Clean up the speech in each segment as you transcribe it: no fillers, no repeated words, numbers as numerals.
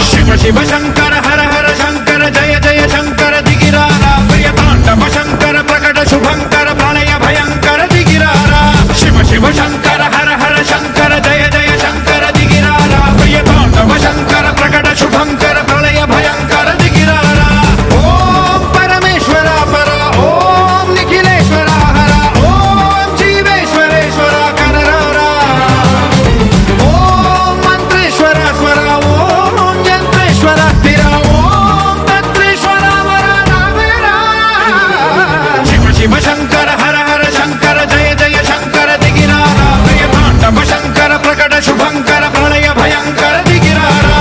శివ శివ శంకర హర హర శంకర జయ జయ శంకర దిగిరారా ప్రియతాండవ శంకర ప్రకట శుభంకర ప్రళయ భయంకర దిగిరారా శివ శివ శంకర హర హర శంకర జయ జయ శంకర దిగిరారా ప్రియతాండవ శంకర ప్రకట శుభంకర ప్రళయ భయంకర దిగిరారా ఓం పరమేశ్వర పర ఓం నిఖిలేశ్వర హర ఓం జీవేశ్వరేశ్వర కనరారా ఓం మంత్రేశ్వర స్వర ఓం యంత్రేశ్వర స్థిర ఓం తంత్రేశ్వర వర నావేరా శివ శివ శంకర హర హర శంకర జయ జయ శంకర దిగిరారా ప్రియతాండవ శంకర ప్రకట శుభంకర ప్రళయ భయంకర దిగిరారా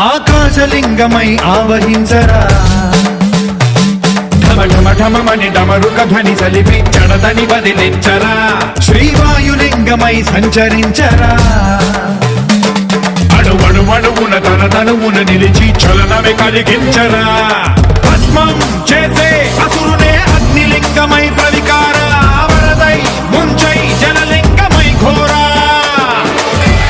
ఆకాశలింగమై ఆవహించరా ఢమ ఢమ ఢమమని డమరుక ధ్వని సలిపి జడదని వదిలించరా శ్రీవాయులింగమై సంచరించరా అణువణువున తన తనువున నిలిచి చలనమే కలిగించరా భస్మం చేసే అసురునే అగ్నిలింగమై ప్రవికార వరదై ముంచై జలలింగమై ఘోరా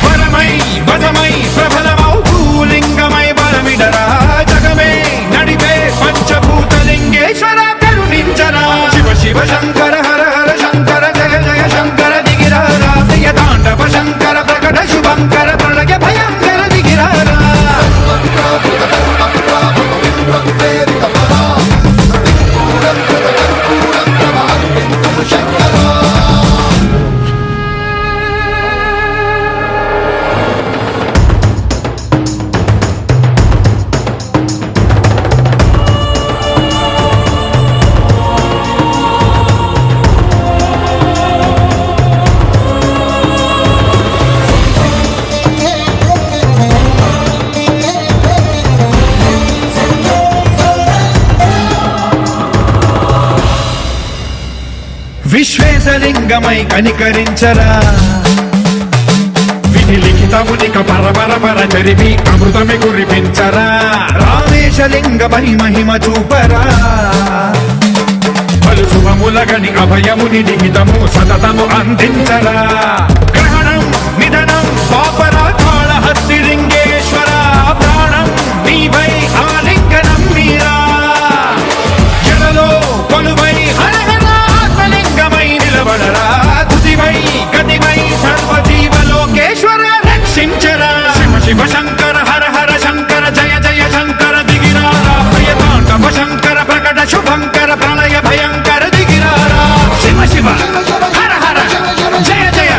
వరమై వదమై ప్రబలమౌ భూలింగమై బలమిడరా జగమే నడిపే పంచభూతలింగేశ్వర కరుణించరా శివ శివ శంకర హర హర శంకర జయ జయ శంకర దిగిరారా ప్రియతాండవ శంకర ప్రకట శుభంకర ప్రళయ భయంకర దిగిరారా విశ్వేశలింగమై కనికరించరా విధి లిఖితమునిక పరపర చరిపి అమృతమి కురిపించరా రామేశలింగమై మహిమ చూపరా పలు శుభములగని అభయముని నిహితము సతతము అందించరా గ్రహణం నిధనం పాపరా కాళహస్తి లింగేశ్వర ప్రాణం నీవై ఆలింగనం మీరా జలలో కొలువై హరహరాత్మలింగమై నిలబడరా తుదివై గతివై సర్వజీవలోకేశ్వర రక్షించరా శివ శివ శంకర హర హర శంకర జయ జయ శంకర దిగిరారా ప్రియతాండవ శంకర ప్రకట శుభంకర ప్రళయ భయంకర దిగిరారా శివ శివ హర హర జయ జయ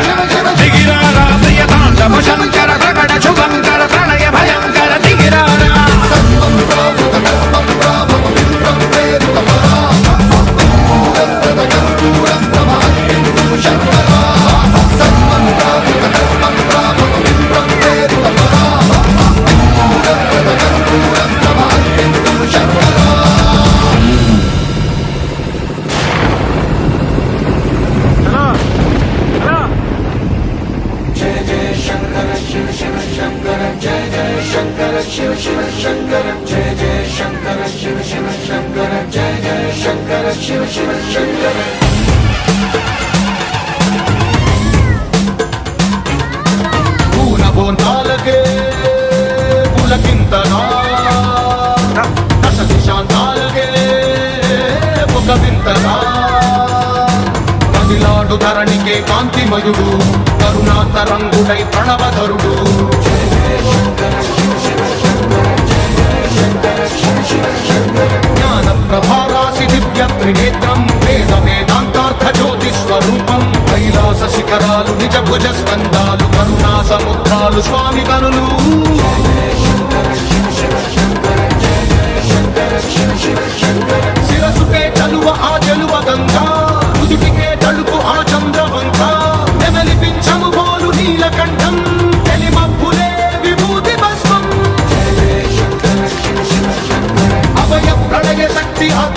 దిగిరారా ప్రియతాండవ శంకర ప్రకట శుభంకర ప్రళయ భయంకర దిగిరారా పూలబోంతాలకే పులకింతనా దశ దిశాంతాలకే ఒక వింతనా కదిలాడు ధరణికే కాంతిమయుడు కరుణాతరంగుడై ప్రణవధరుడు జయ జయ శంకర శివ శివ శంకర జయ జయ శంకర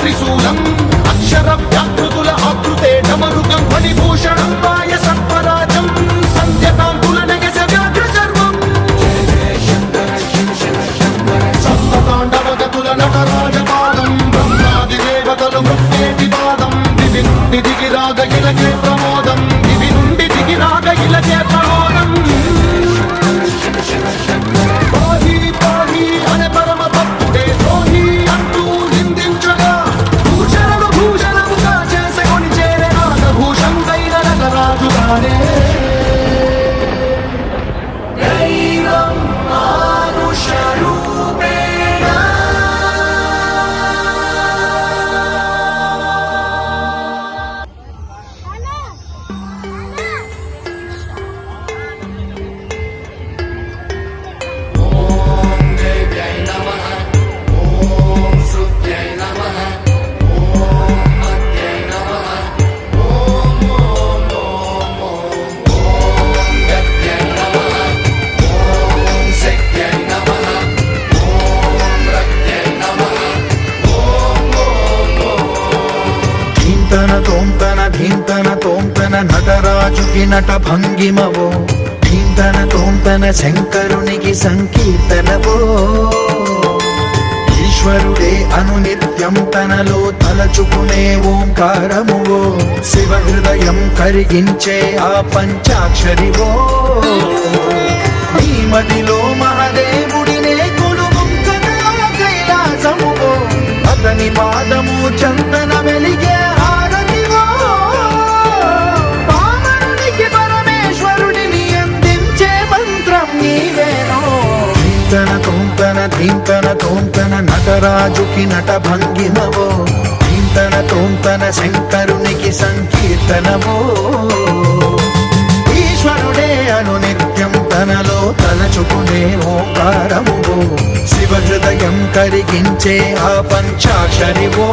త్రిశూలం అక్షర వ్యాకృతుల ఆకృతే డమరుకం మణిభూషణం వాయ సర్పరాజం సంధ్యకాంతుల నగస వ్యాఘ్ర చర్మం సప్తతాండవగతుల నటరాజపాదం బ్రహ్మాది దేవతలు మృత్యేటి పాదం దివి నుండి దిగిరాగ ఇలకే ప్రమోదం దివి నుండి దిగిరాగ ఇలకే ప్రమోదం పాహి పాహి అనే పరమ భక్తుడే ద్రోహి అంటూ నిందించగా భూషణము భూషణముగా చేసుకొని చేరే నాగభూషణుడైన నటరాజుగానే దైవం మానుష రూపేణ ధీంతన తోంతన ధీంతన తోంతన నటరాజుకి నట భంగిమవో ధీంతన తోంతన శంకరునికి సంకీర్తనవో ఈశ్వరుడే అనునిత్యం తనలో తలచుకునే ఓంకారమువో శివ హృదయం కరిగించే ఆ పంచాక్షరివో నీ మదిలో మహాదేవుడినే కొలుముంకగా కైలాసమువో అతని పాదము చందన వెలిగే హారతివో పామరునికి పరమేశ్వరుడిని అందించే మంత్రం నీవేనో ధీంతన తోంతన ధీంతన తోంతన నటరాజుకి నట భంగిమవో ధీంతన తోంతన శంకరునికి సంకీర్తనవో ఈశ్వరుడే అనునిత్యం తనలో తలచుకునే ఓంకారమువో శివ హృదయం కరిగించే ఆ పంచాక్షరివో